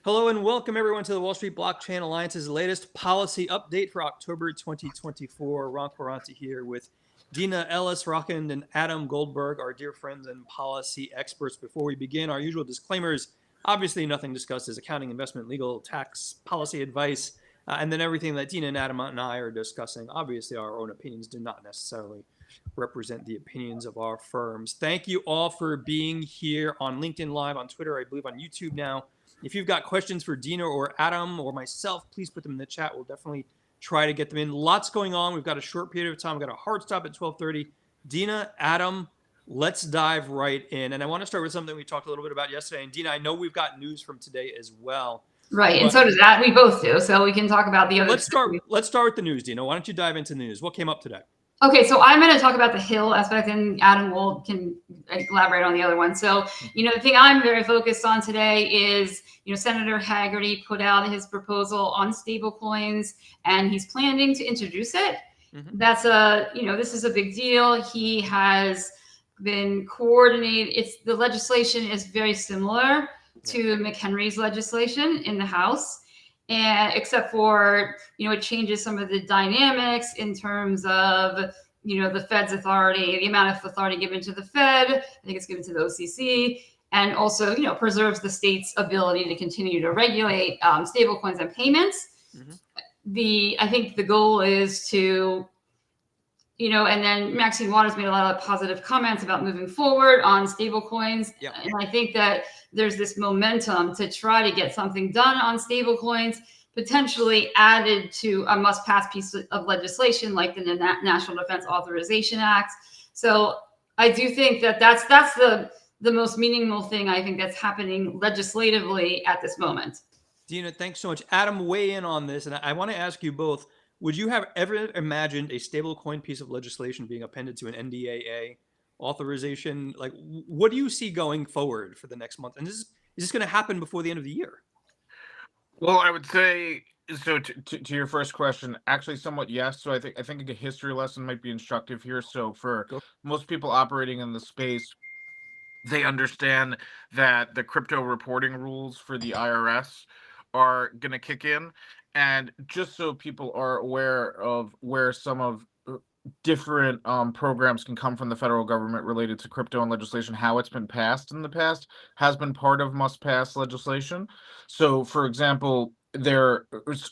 Hello and welcome everyone to the Wall Street Blockchain Alliance's latest policy update for October 2024. Ron Quaranti here with Dina Ellis Rochkind and Adam Goldberg, our dear friends and policy experts. Before we begin, our usual disclaimers. Obviously, nothing discussed is accounting, investment, legal, tax, policy advice, and then everything that Dina and Adam and I are discussing. Obviously, our own opinions do not necessarily represent the opinions of our firms. Thank you all for being here on LinkedIn Live, on Twitter, I believe on YouTube now. If you've got questions for Dina or Adam or myself, please put them in the chat. We'll definitely try to get them in. Lots going on. We've got a short period of time. We've got a hard stop at 12:30. Dina, Adam, let's dive right in. And I want to start with something we talked a little bit about yesterday. And Dina, I know we've got news from today as well. Right, and so does that. We both do. So we can talk about the other. Let's start with the news, Dina. Why don't you dive into the news? What came up today? Okay, so I'm going to talk about the Hill aspect, and Adam can elaborate on the other one. So, the thing I'm very focused on today is, Senator Hagerty put out his proposal on stablecoins, and he's planning to introduce it. Mm-hmm. That's this is a big deal. He has been coordinated. The legislation is very similar to McHenry's legislation in the House. And except for, it changes some of the dynamics in terms of, the Fed's authority, the amount of authority given to the Fed. I think it's given to the OCC, and also, preserves the state's ability to continue to regulate stablecoins and payments. Mm-hmm. I think the goal is to, and then Maxine Waters made a lot of positive comments about moving forward on stablecoins. Yep. And I think that there's this momentum to try to get something done on stablecoins, potentially added to a must-pass piece of legislation like the National Defense Authorization Act. So I do think that that's the most meaningful thing I think that's happening legislatively at this moment. Dina, thanks so much. Adam, weigh in on this. And I want to ask you both, would you have ever imagined a stablecoin piece of legislation being appended to an NDAA authorization? Like, what do you see going forward for the next month? And is this going to happen before the end of the year? Well, I would say, so to your first question, actually somewhat yes. So I think a history lesson might be instructive here. So for most people operating in the space, they understand that the crypto reporting rules for the IRS are going to kick in. And just so people are aware of where some of different programs can come from the federal government related to crypto and legislation, how it's been passed in the past has been part of must-pass legislation. So, for example,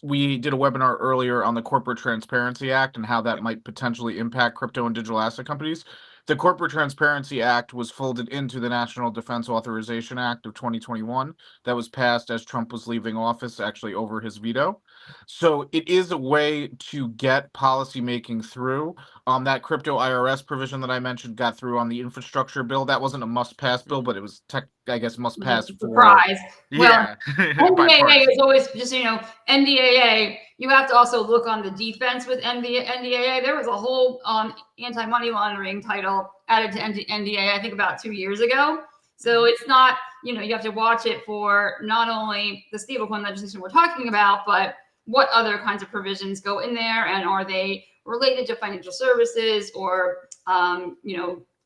we did a webinar earlier on the Corporate Transparency Act and how that might potentially impact crypto and digital asset companies. The Corporate Transparency Act was folded into the National Defense Authorization Act of 2021 that was passed as Trump was leaving office, actually over his veto. So it is a way to get policy making through. That crypto IRS provision that I mentioned got through on the infrastructure bill. That wasn't a must-pass bill, but it was must pass for. Surprise. Yeah. Well, NDAA is always just, NDAA, you have to also look on the defense with NDAA. There was a whole anti-money laundering title added to NDAA, I think about 2 years ago. So it's not, you have to watch it for not only the stablecoin legislation we're talking about, but what other kinds of provisions go in there, and are they related to financial services or,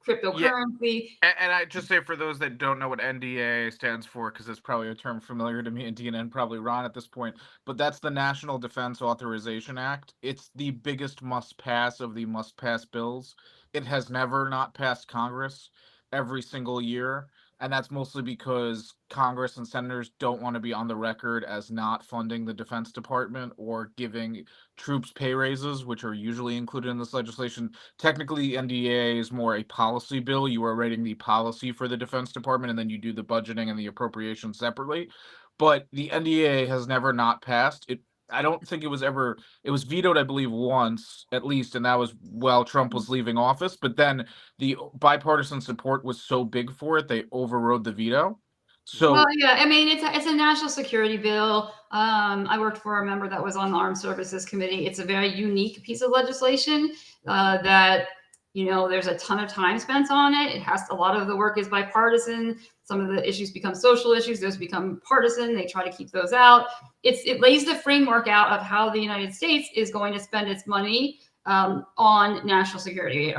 cryptocurrency. Yeah. And I just say, for those that don't know what NDAA stands for, because it's probably a term familiar to me and Dina and probably Ron at this point, but that's the National Defense Authorization Act. It's the biggest must-pass of the must-pass bills. It has never not passed Congress every single year. And that's mostly because Congress and senators don't want to be on the record as not funding the Defense Department or giving troops pay raises, which are usually included in this legislation. Technically, NDAA is more a policy bill. You are writing the policy for the Defense Department, and then you do the budgeting and the appropriation separately. But the NDAA has never not passed. I don't think it was vetoed, I believe, once at least, and that was while Trump was leaving office. But then the bipartisan support was so big for it, they overrode the veto. So, well, yeah, I mean, it's a national security bill. I worked for a member that was on the Armed Services Committee. It's a very unique piece of legislation that, there's a ton of time spent on it. A lot of the work is bipartisan. Some of the issues become social issues. Those become partisan. They try to keep those out. It lays the framework out of how the United States is going to spend its money on national security.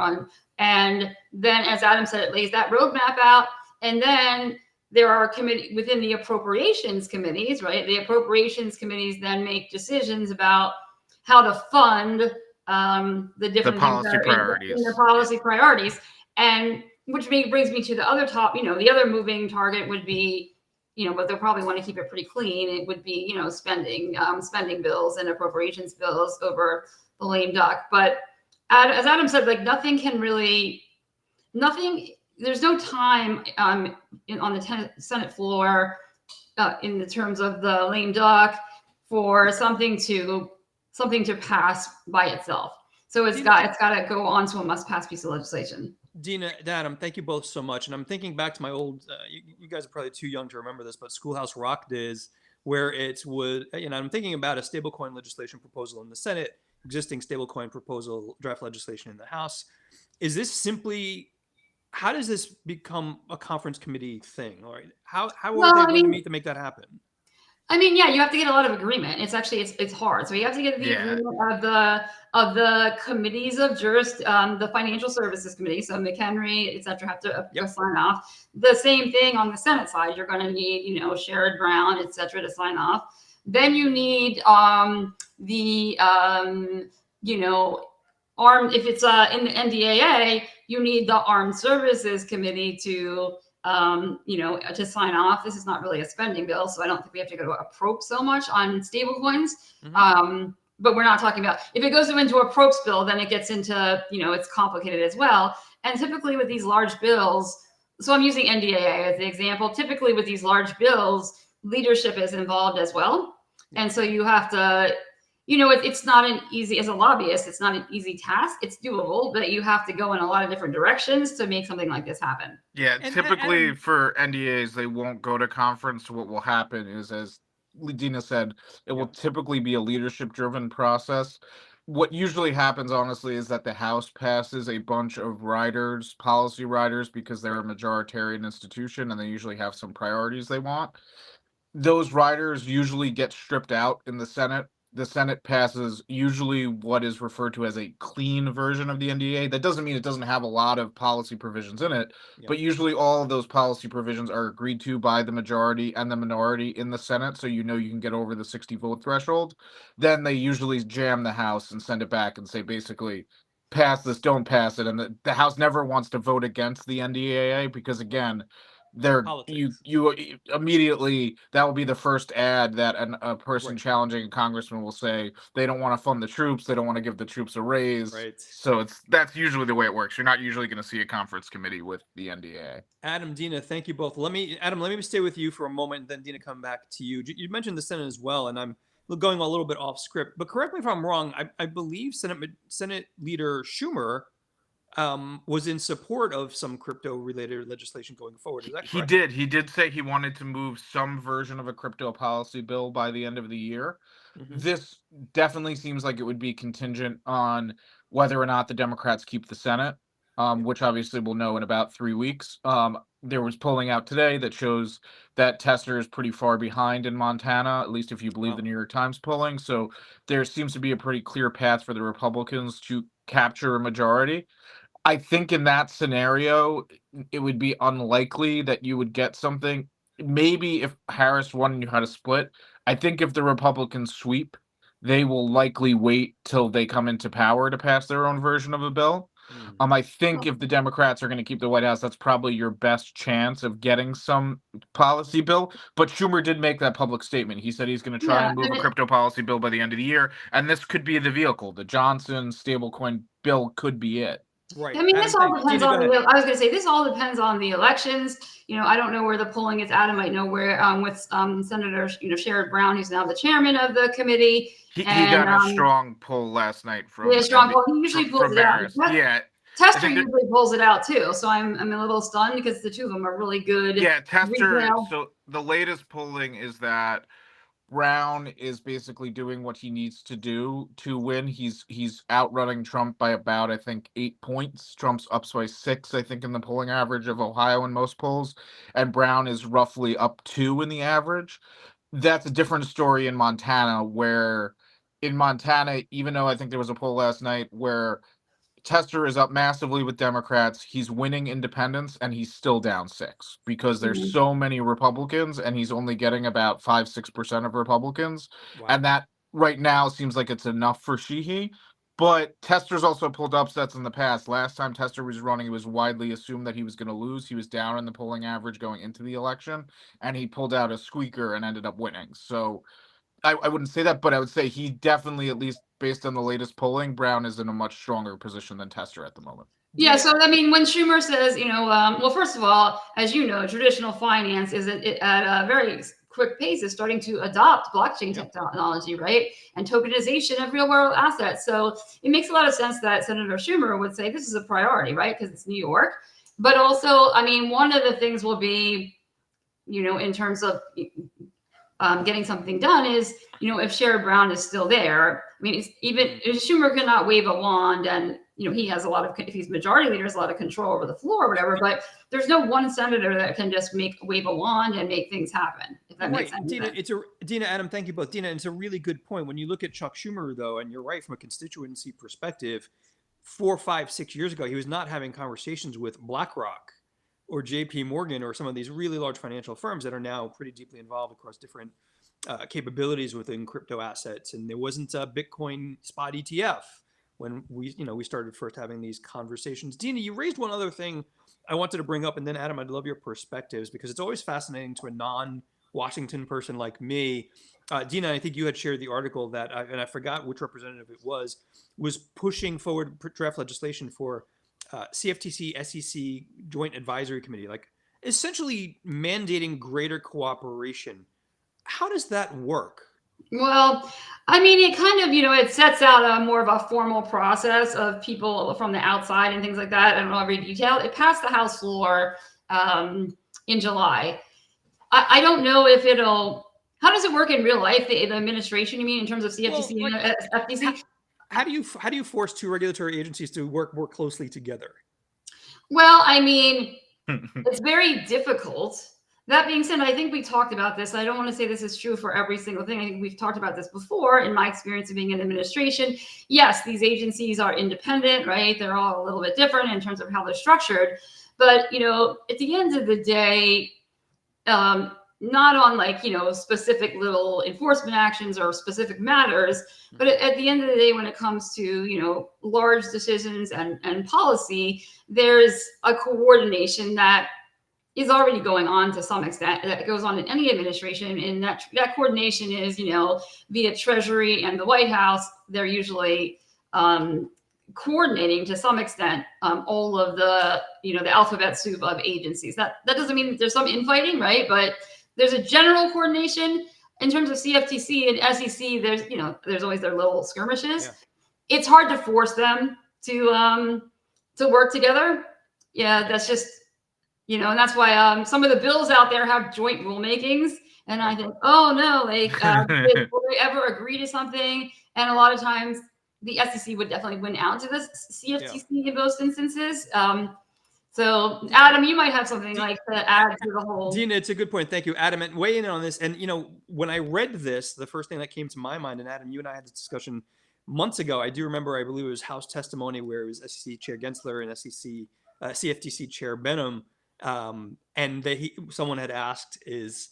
And then, as Adam said, it lays that roadmap out. And then there are committee within the appropriations committees, right? The appropriations committees then make decisions about how to fund the different policy things that are in the priorities. policy priorities, and which brings me to the other top. The other moving target would be, but they'll probably want to keep it pretty clean. It would be, spending bills and appropriations bills over the lame duck. But as Adam said, like nothing. There's no time on the Senate floor in the terms of the lame duck for something to pass by itself. So it's got to go on to a must-pass piece of legislation. Dina, Adam, thank you both so much. And I'm thinking back to my old, you guys are probably too young to remember this, but Schoolhouse Rock days, where it would, I'm thinking about a stablecoin legislation proposal in the Senate, existing stablecoin proposal, draft legislation in the House. Is this simply, how does this become a conference committee thing? All right. How are they going to meet to make that happen? Yeah, you have to get a lot of agreement. It's actually, it's hard. So you have to get the agreement of the committees of the financial services committee. So McHenry, et cetera, have to sign off. The same thing on the Senate side. You're going to need, Sherrod Brown, et cetera, to sign off. Then you need armed, if it's in the NDAA, you need the Armed Services Committee to to sign off. This is not really a spending bill, so I don't think we have to go to a probe so much on stablecoins. But we're not talking about, if it goes into a probes bill, then it gets into, it's complicated as well. And typically with these large bills, so I'm using NDAA as the example, typically with these large bills, leadership is involved as well. And so you have to, it's not an easy, as a lobbyist, it's not an easy task. It's doable, but you have to go in a lot of different directions to make something like this happen. Yeah, typically for NDAs, they won't go to conference. What will happen is, as Dina said, it will typically be a leadership-driven process. What usually happens, honestly, is that the House passes a bunch of riders, policy riders, because they're a majoritarian institution, and they usually have some priorities they want. Those riders usually get stripped out in the Senate. The Senate passes usually what is referred to as a clean version of the NDA. That doesn't mean it doesn't have a lot of policy provisions in it, but usually all of those policy provisions are agreed to by the majority and the minority in the Senate, so you can get over the 60 vote threshold. Then they usually jam the House and send it back and say, basically, pass this, don't pass it. And the House never wants to vote against the NDAA because, again, you immediately, that will be the first ad that a person challenging a congressman will say they don't want to fund the troops, they don't want to give the troops a raise. So that's usually the way it works. You're not usually going to see a conference committee with the NDAA. Adam, Dina, thank you both. Adam, let me stay with you for a moment, and then Dina, come back to you. You mentioned the Senate as well, and I'm going a little bit off script, but correct me if I'm wrong. I believe Senate Leader Schumer was in support of some crypto-related legislation going forward. Is that correct? He did say he wanted to move some version of a crypto policy bill by the end of the year. This definitely seems like it would be contingent on whether or not the Democrats keep the Senate, which obviously we'll know in about 3 weeks. There was polling out today that shows that Tester is pretty far behind in Montana, at least if you believe the New York Times polling. So there seems to be a pretty clear path for the Republicans to capture a majority. I think in that scenario, it would be unlikely that you would get something. Maybe if Harris won and you had a split, I think if the Republicans sweep, they will likely wait till they come into power to pass their own version of a bill. I think if the Democrats are going to keep the White House, that's probably your best chance of getting some policy bill. But Schumer did make that public statement. He said he's going to try and move a crypto policy bill by the end of the year. And this could be the vehicle. The Johnson stablecoin bill could be it. Right. This all depends on I was going to say, this all depends on the elections. I don't know where the polling is. Adam might know where, with Senator, Sherrod Brown, who's now the chairman of the committee. He got a strong poll last night from. Yeah, strong poll. He usually pulls it out. Yeah. Tester usually pulls it out too. So I'm a little stunned because the two of them are really good. Yeah, Tester. So the latest polling is that Brown is basically doing what he needs to do to win. He's outrunning Trump by about, I think, 8 points. Trump's up by 6, I think, in the polling average of Ohio in most polls, and Brown is roughly up 2 in the average. That's a different story in Montana, where in Montana, even though I think there was a poll last night where Tester is up massively with Democrats. He's winning independents, and he's still down 6 because there's so many Republicans, and he's only getting about 5-6% of Republicans, Wow. and that right now seems like it's enough for Sheehy. But Tester's also pulled upsets in the past. Last time Tester was running, it was widely assumed that he was going to lose. He was down in the polling average going into the election, and he pulled out a squeaker and ended up winning. So I wouldn't say that, but I would say he definitely, at least based on the latest polling, Brown is in a much stronger position than Tester at the moment. Yeah, so I mean, when Schumer says, well, first of all, as you know, traditional finance is at a very quick pace is starting to adopt blockchain technology, right? And tokenization of real world assets. So it makes a lot of sense that Senator Schumer would say this is a priority, right? Because it's New York. But also, I mean, one of the things will be, in terms of getting something done is, if Sherrod Brown is still there, I mean, even Schumer cannot wave a wand and, he has a lot of, if he's majority leader, has a lot of control over the floor or whatever, but there's no one senator that can just wave a wand and make things happen. If that makes sense. Dina, Adam, thank you both. Dina, it's a really good point. When you look at Chuck Schumer, though, and you're right, from a constituency perspective, 4, 5, 6 years ago, he was not having conversations with BlackRock or JP Morgan or some of these really large financial firms that are now pretty deeply involved across different capabilities within crypto assets. And there wasn't a Bitcoin spot ETF when we started first having these conversations. Dina, you raised one other thing I wanted to bring up, and then Adam, I'd love your perspectives because it's always fascinating to a non-Washington person like me. Dina, I think you had shared the article that, and I forgot which representative it was pushing forward draft legislation for CFTC, SEC Joint Advisory Committee, like essentially mandating greater cooperation. How does that work? Well, I mean, it kind of, it sets out a more of a formal process of people from the outside and things like that. I don't know every detail. It passed the House floor in July. I don't know if how does it work in real life? The administration, you mean, in terms of CFTC and FTC? How do you force two regulatory agencies to work more closely together? Well, I mean, it's very difficult. That being said, I think we talked about this. I don't want to say this is true for every single thing. I think we've talked about this before in my experience of being in administration. Yes, these agencies are independent, right? They're all a little bit different in terms of how they're structured. But, at the end of the day, not on specific little enforcement actions or specific matters, but at the end of the day, when it comes to, large decisions and policy, there's a coordination that is already going on to some extent, that goes on in any administration. And that coordination is, via Treasury and the White House. They're usually coordinating to some extent all of the, the alphabet soup of agencies. That doesn't mean that there's some infighting, right? But there's a general coordination. In terms of CFTC and SEC, there's always their little skirmishes. Yeah. It's hard to force them to work together. Yeah, that's just, and that's why some of the bills out there have joint rulemakings. And I think, oh no, will they ever agree to something? And a lot of times the SEC would definitely win out to the CFTC in most instances. So Adam, you might have something to add to the whole. Dina, it's a good point. Thank you, Adam. And weigh in on this. And, when I read this, the first thing that came to my mind, and Adam, you and I had this discussion months ago. I do remember, I believe it was House testimony where it was SEC Chair Gensler and CFTC Chair Benham. And someone had asked, is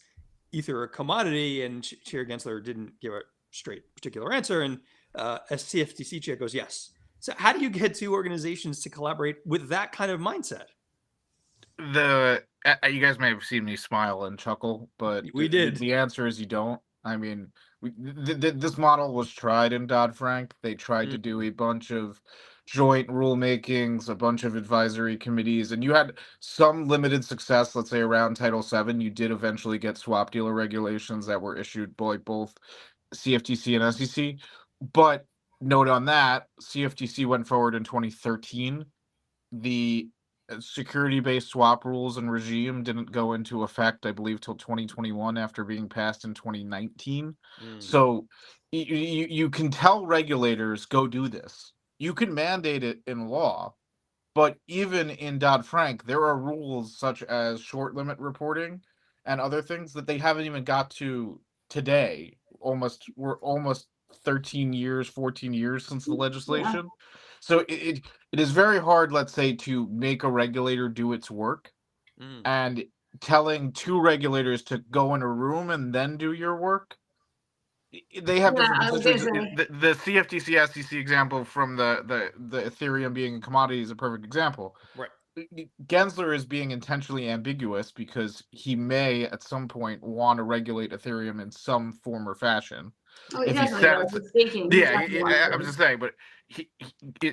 Ether a commodity? And Chair Gensler didn't give a straight particular answer. And a CFTC chair goes, yes. So how do you get two organizations to collaborate with that kind of mindset? You guys may have seen me smile and chuckle, but we did. The answer is you don't. I mean, this model was tried in Dodd-Frank. They tried to do a bunch of joint rulemakings, a bunch of advisory committees, and you had some limited success, let's say around Title VII. You did eventually get swap dealer regulations that were issued by both CFTC and SEC. But note on that, CFTC went forward in 2013. The security-based swap rules and regime didn't go into effect, I believe, till 2021 after being passed in 2019. So you can tell regulators, go do this. You can mandate it in law, but even in Dodd-Frank, there are rules such as short limit reporting and other things that they haven't even got to today. We're almost 13 years, 14 years since the legislation. So it is very hard, let's say, to make a regulator do its work, Mm. and telling two regulators to go in a room and then do your work. They have Yeah, different I was gonna histories. say. The CFTC SEC example from the Ethereum being a commodity is a perfect example. Right. Gensler is being intentionally ambiguous because he may at some point want to regulate Ethereum in some form or fashion. Oh, he If he definitely does. sets, With staking, he yeah, definitely wants I'm to. just saying, but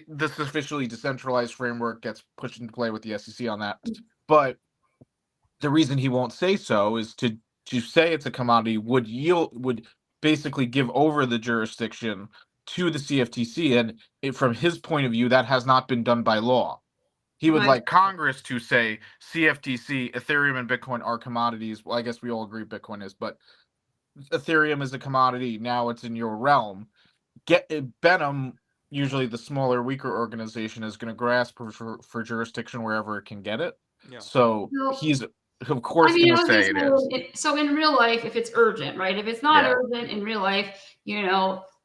this officially decentralized framework gets pushed into play with the SEC on that. But the reason he won't say so is to say it's a commodity would basically give over the jurisdiction to the CFTC, and from his point of view, that has not been done by law. He would Right. like Congress to say CFTC, Ethereum, and Bitcoin are commodities. Well, I guess we all agree Bitcoin is, but Ethereum is a commodity. Now it's in your realm. Benham, usually the smaller, weaker organization, is going to grasp for jurisdiction wherever it can get it. Yeah. So No, he's, of I course, mean, going I to was gonna say it is. say, so in real life, if it's urgent, right? If it's not Yeah. urgent in real life,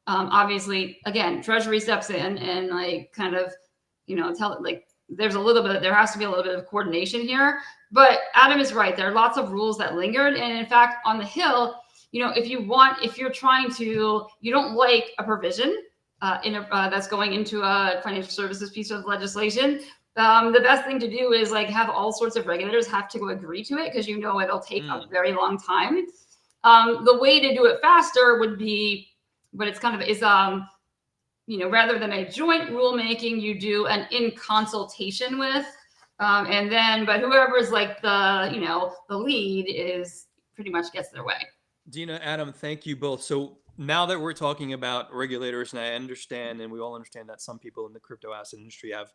obviously, again, Treasury steps in and like kind of, tell it like there has to be a little bit of coordination here. But Adam is right. There are lots of rules that lingered, and in fact, on the Hill, if you're trying to, you don't like a provision that's going into a financial services piece of legislation. The best thing to do is like have all sorts of regulators have to agree to it because it'll take a very long time. The way to do it faster would be, but it's kind of is rather than a joint rulemaking, you do an in consultation with, and then but whoever's like the lead is pretty much gets their way. Dina, Adam, thank you both. So now that we're talking about regulators, and I understand, and we all understand that some people in the crypto asset industry have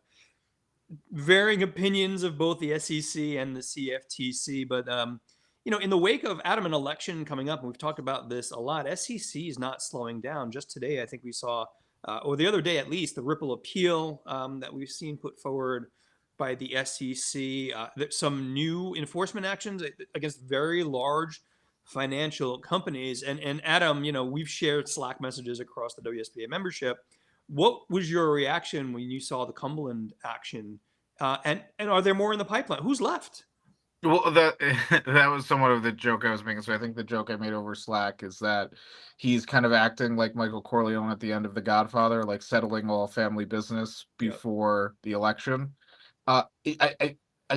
varying opinions of both the SEC and the CFTC, but in the wake of Adam, an election coming up, and we've talked about this a lot, SEC is not slowing down. Just today, I think we saw, or the other day at least, the Ripple appeal that we've seen put forward by the SEC. Some new enforcement actions against very large financial companies. And Adam, we've shared Slack messages across the WSBA membership. What was your reaction when you saw the Cumberland action? And are there more in the pipeline? Who's left? Well, that that was somewhat of the joke I was making. So I think the joke I made over Slack is that he's kind of acting like Michael Corleone at the end of The Godfather, like settling all family business Yep. before the election. I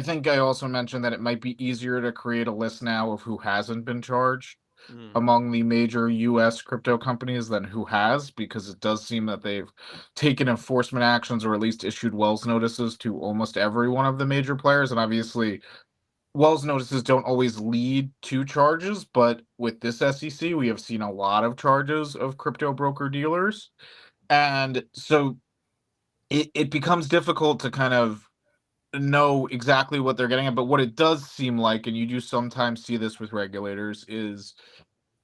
think I also mentioned that it might be easier to create a list now of who hasn't been charged among the major U.S. crypto companies than who has, because it does seem that they've taken enforcement actions or at least issued Wells notices to almost every one of the major players. And obviously, Wells notices don't always lead to charges, but with this SEC, we have seen a lot of charges of crypto broker dealers. And so it becomes difficult to kind of know exactly what they're getting at. But what it does seem like, and you do sometimes see this with regulators, is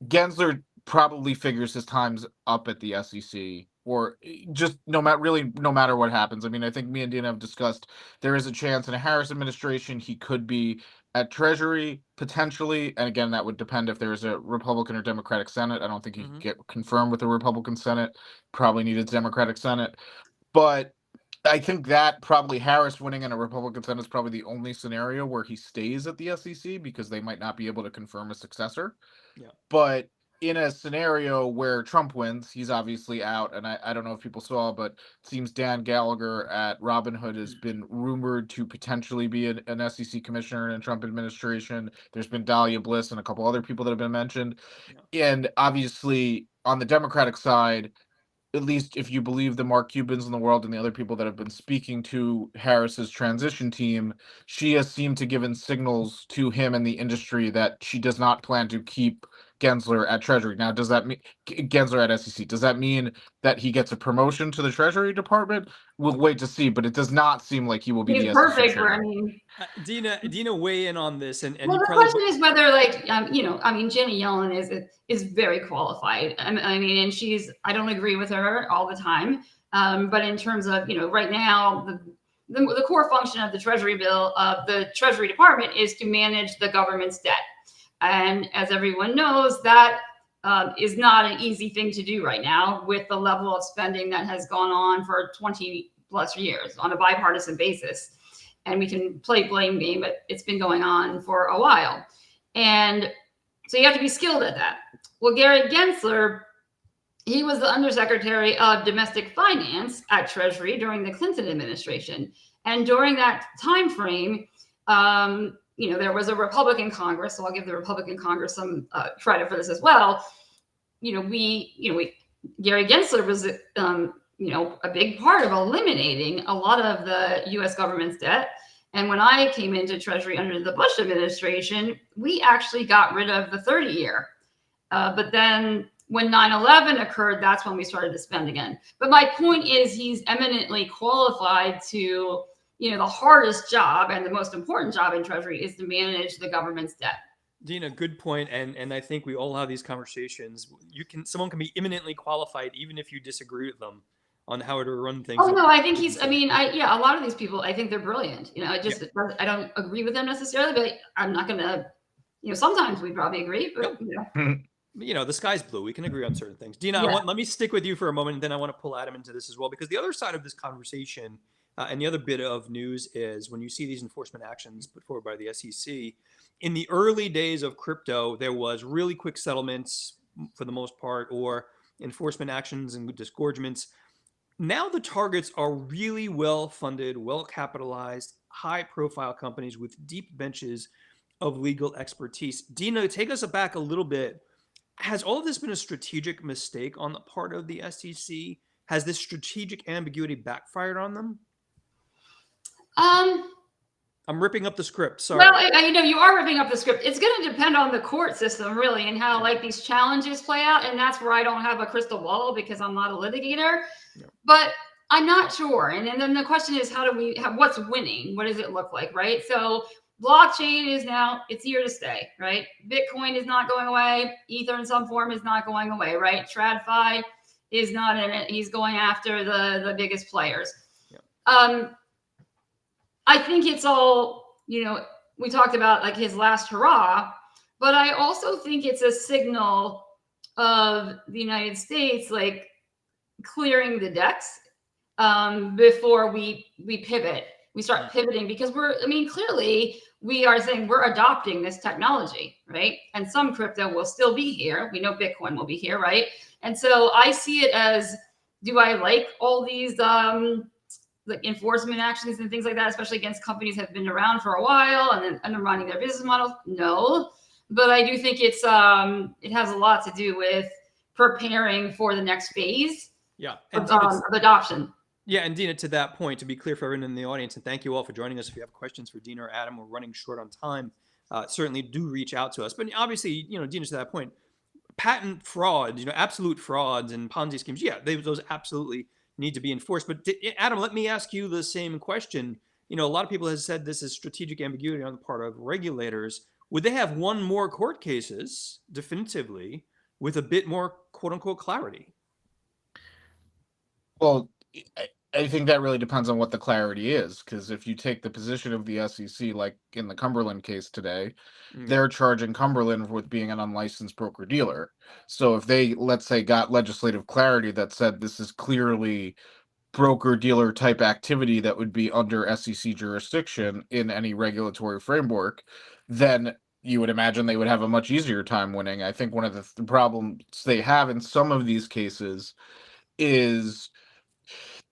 Gensler probably figures his time's up at the SEC, or just no matter what happens. I mean, I think me and Dina have discussed there is a chance in a Harris administration he could be at Treasury potentially, and again that would depend if there's a Republican or Democratic Senate. I don't think he could get confirmed with a Republican Senate. Probably need a Democratic Senate, but I think that probably Harris winning in a Republican Senate is probably the only scenario where he stays at the SEC because they might not be able to confirm a successor. Yeah. But in a scenario where Trump wins, he's obviously out. And I don't know if people saw, but it seems Dan Gallagher at Robinhood has been rumored to potentially be an SEC commissioner in a Trump administration. There's been Dahlia Bliss and a couple other people that have been mentioned. Yeah. And obviously, on the Democratic side, at least if you believe the Mark Cubans in the world and the other people that have been speaking to Harris's transition team, she has seemed to given signals to him and the industry that she does not plan to keep Gensler at Treasury. Now, does that mean Gensler at SEC? Does that mean that he gets a promotion to the Treasury Department? We'll wait to see, but it does not seem like he will be He's the perfect SEC for, chairman. Dina, weigh in on this, and well, you the probably question is whether, like, Jenny Yellen is very qualified. I mean, and I don't agree with her all the time, but in terms of, right now, the core function of the Treasury bill of the Treasury Department is to manage the government's debt, and as everyone knows, that is not an easy thing to do right now with the level of spending that has gone on for 20 plus years on a bipartisan basis. And we can play blame game, but it's been going on for a while. And so you have to be skilled at that. Well, Gary Gensler, he was the Undersecretary of Domestic Finance at Treasury during the Clinton administration. And during that time frame, there was a Republican Congress, so I'll give the Republican Congress some credit for this as well. Gary Gensler was, a big part of eliminating a lot of the U.S. government's debt. And when I came into Treasury under the Bush administration, we actually got rid of the 30-year. But then when 9/11 occurred, that's when we started to spend again. But my point is, he's eminently qualified to, the hardest job and the most important job in Treasury is to manage the government's debt. Dina, good point, and I think we all have these conversations. Someone can be eminently qualified even if you disagree with them on how to run things. Oh no, I think a lot of these people, I think they're brilliant. I don't agree with them necessarily, but I'm not gonna, sometimes we probably agree, but the sky's blue. We can agree on certain things. Dina, let me stick with you for a moment, and then I want to pull Adam into this as well, because the other side of this conversation and the other bit of news is when you see these enforcement actions put forward by the SEC. In the early days of crypto, there was really quick settlements for the most part, or enforcement actions and disgorgements. Now the targets are really well-funded, well-capitalized, high-profile companies with deep benches of legal expertise. Dina, take us back a little bit. Has all of this been a strategic mistake on the part of the SEC? Has this strategic ambiguity backfired on them? I'm ripping up the script. Sorry. Well, you are ripping up the script. It's going to depend on the court system, really, and how these challenges play out. And that's where I don't have a crystal ball because I'm not a litigator. Yeah. But I'm not sure. And then the question is, what's winning? What does it look like, right? So blockchain is now, it's here to stay, right? Bitcoin is not going away. Ether in some form is not going away, right? TradFi is not in it. He's going after the biggest players. Yeah. I think it's all, we talked about his last hurrah, but I also think it's a signal of the United States, clearing the decks before we pivot. We start pivoting because clearly we are saying we're adopting this technology, right? And some crypto will still be here. We know Bitcoin will be here, right? And so I see it as, do I like all these enforcement actions and things like that, especially against companies that have been around for a while and then undermining their business models? No, but I do think it has a lot to do with preparing for the next phase of adoption. Yeah, and Dina, to that point, to be clear for everyone in the audience, and thank you all for joining us. If you have questions for Dina or Adam, we're running short on time. Certainly do reach out to us. But obviously, Dina, to that point, patent frauds, absolute frauds and Ponzi schemes, those absolutely need to be enforced. But Adam, let me ask you the same question. A lot of people have said this is strategic ambiguity on the part of regulators. Would they have won more court cases definitively with a bit more quote unquote clarity? Well, I think that really depends on what the clarity is, because if you take the position of the SEC, like in the Cumberland case today, they're charging Cumberland with being an unlicensed broker-dealer. So if they, let's say, got legislative clarity that said this is clearly broker-dealer type activity that would be under SEC jurisdiction in any regulatory framework, then you would imagine they would have a much easier time winning. I think one of the problems they have in some of these cases is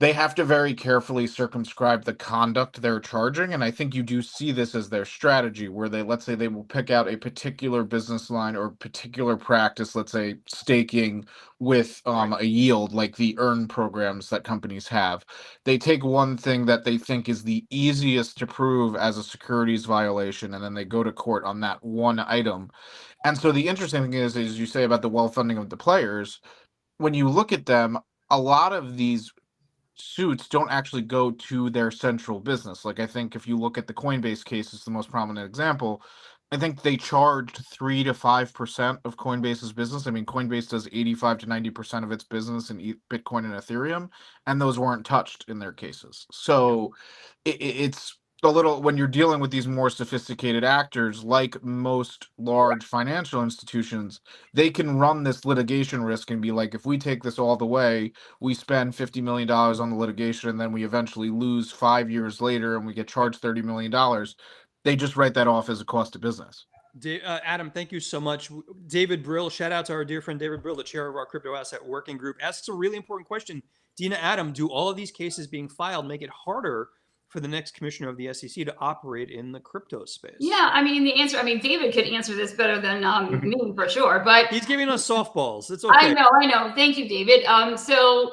they have to very carefully circumscribe the conduct they're charging. And I think you do see this as their strategy, where let's say they will pick out a particular business line or particular practice, let's say staking with a yield, like the earn programs that companies have. They take one thing that they think is the easiest to prove as a securities violation, and then they go to court on that one item. And so the interesting thing is you say about the well-funding of the players, when you look at them, a lot of these suits don't actually go to their central business. I think if you look at the Coinbase case, it's the most prominent example. I think they charged 3 to 5% of Coinbase's business. Coinbase does 85 to 90% of its business in Bitcoin and Ethereum, and those weren't touched in their cases. So it's when you're dealing with these more sophisticated actors, like most large financial institutions, they can run this litigation risk and be like, if we take this all the way, we spend $50 million on the litigation, and then we eventually lose 5 years later and we get charged $30 million. They just write that off as a cost of business. Adam, thank you so much. David Brill, shout out to our dear friend David Brill, the chair of our crypto asset working group, asks a really important question. Dina, Adam, do all of these cases being filed make it harder for the next commissioner of the SEC to operate in the crypto space? Yeah, I mean, David could answer this better than me for sure, but he's giving us softballs. It's okay. I know. Thank you, David. So,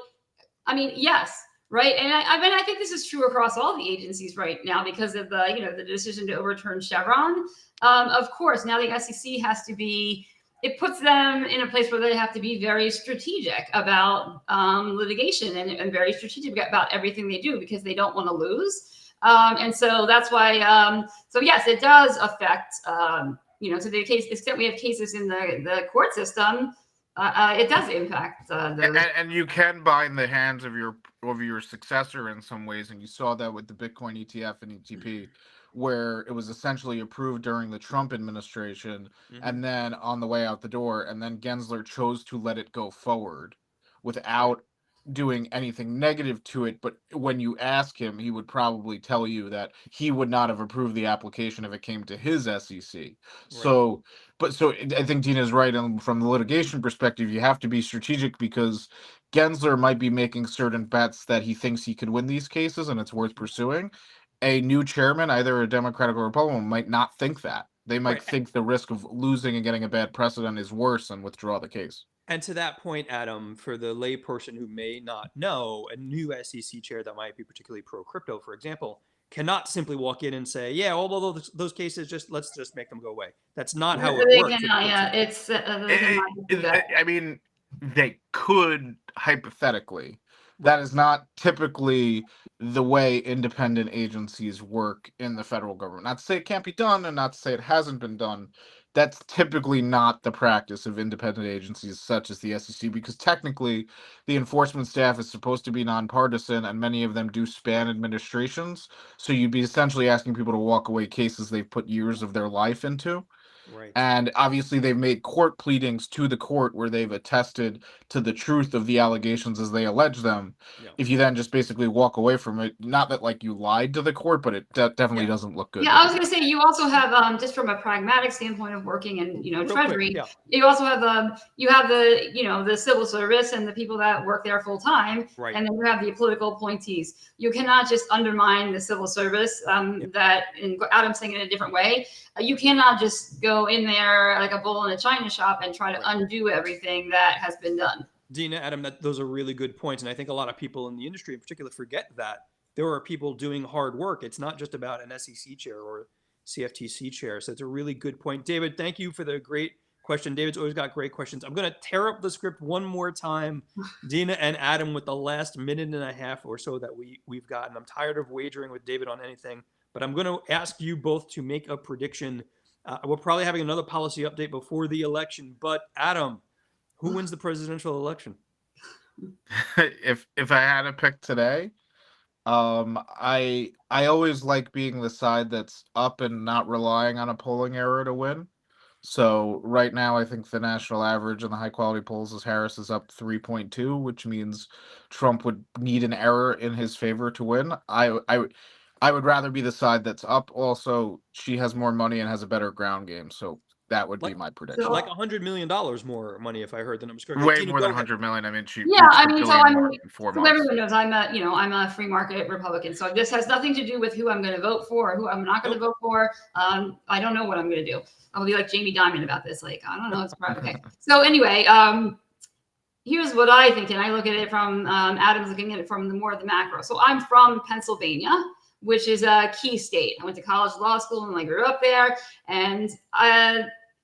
I mean, yes, right. And I think this is true across all the agencies right now because of the decision to overturn Chevron. Of course, now the SEC has to be, it puts them in a place where they have to be very strategic about litigation and very strategic about everything they do because they don't want to lose. And so that's why, so yes, it does affect, to the extent we have cases in the court system, it does impact those. And you can bind the hands of your successor in some ways, and you saw that with the Bitcoin ETF and ETP, where it was essentially approved during the Trump administration, and then on the way out the door, and then Gensler chose to let it go forward without doing anything negative to it. But when you ask him, he would probably tell you that he would not have approved the application if it came to his SEC. Right. So I think Dina's right. And from the litigation perspective, you have to be strategic because Gensler might be making certain bets that he thinks he could win these cases and it's worth pursuing. A new chairman, either a Democratic or Republican, might not think that. They might think the risk of losing and getting a bad precedent is worse and withdraw the case. And to that point, Adam, for the layperson who may not know, a new SEC chair that might be particularly pro-crypto, for example, cannot simply walk in and say, yeah, all those cases, let's just make them go away. That's not how it works. I mean, they could hypothetically. That is not typically the way independent agencies work in the federal government. Not to say it can't be done and not to say it hasn't been done. That's typically not the practice of independent agencies such as the SEC, because technically the enforcement staff is supposed to be nonpartisan and many of them do span administrations. So you'd be essentially asking people to walk away cases they've put years of their life into. Right. And obviously they've made court pleadings to the court where they've attested to the truth of the allegations as they allege them. Yeah. If you then just basically walk away from it, not that like you lied to the court, but it definitely doesn't look good. Yeah, I was going to say, you also have, just from a pragmatic standpoint of working in, Treasury, you also have, the civil service and the people that work there full time. Right. And then you have the political appointees. You cannot just undermine the civil service Adam's saying it in a different way. You cannot just go in there like a bull in a china shop and try to undo everything that has been done. Dina, Adam, those are really good points. And I think a lot of people in the industry in particular forget that there are people doing hard work. It's not just about an SEC chair or CFTC chair. So it's a really good point. David, thank you for the great question. David's always got great questions. I'm going to tear up the script one more time, Dina and Adam, with the last minute and a half or so that we've gotten. I'm tired of wagering with David on anything, but I'm going to ask you both to make a prediction. We're probably having another policy update before the election, but Adam, who wins the presidential election? If I had to pick today, I always like being the side that's up and not relying on a polling error to win. So right now, I think the national average in the high quality polls is Harris is up 3.2, which means Trump would need an error in his favor to win. I would rather be the side that's up. Also, she has more money and has a better ground game. So that would be my prediction. Like $100 million more money, if I heard the numbers correctly. Way more than 100 million. I mean, everyone knows I'm a free market Republican. So this has nothing to do with who I'm going to vote for or who I'm not going to vote for. I don't know what I'm going to do. I'll be like Jamie Dimon about this. Like, I don't know. It's okay. So anyway, here's what I think, and I look at it from Adam's looking at it from the macro. So I'm from Pennsylvania, which is a key state. I went to college, law school, and I grew up there. And,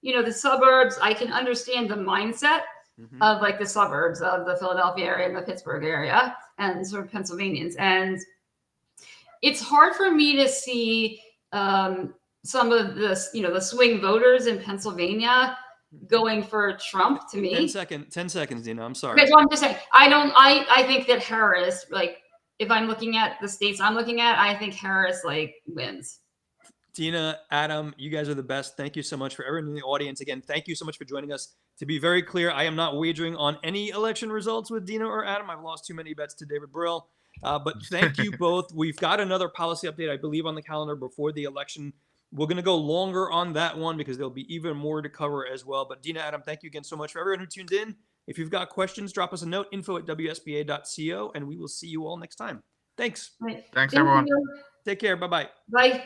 the suburbs, I can understand the mindset of like the suburbs of the Philadelphia area and the Pittsburgh area and sort of Pennsylvanians. And it's hard for me to see some of this, the swing voters in Pennsylvania going for Trump to me. 10 seconds, Dina. I'm sorry. Okay, so I'm just saying, I think that Harris, if I'm looking at the states I'm looking at, I think Harris like wins. Dina, Adam, you guys are the best. Thank you so much. For everyone in the audience, again, thank you so much for joining us. To be very clear, I am not wagering on any election results with Dina or Adam. I've lost too many bets to David Brill. But thank you both. We've got another policy update, I believe, on the calendar before the election. We're going to go longer on that one because there'll be even more to cover as well. But Dina, Adam, thank you again so much. For everyone who tuned in, if you've got questions, drop us a note, info@wsba.co, and we will see you all next time. Thanks. Right. Thanks, everyone. You. Take care. Bye-bye. Bye.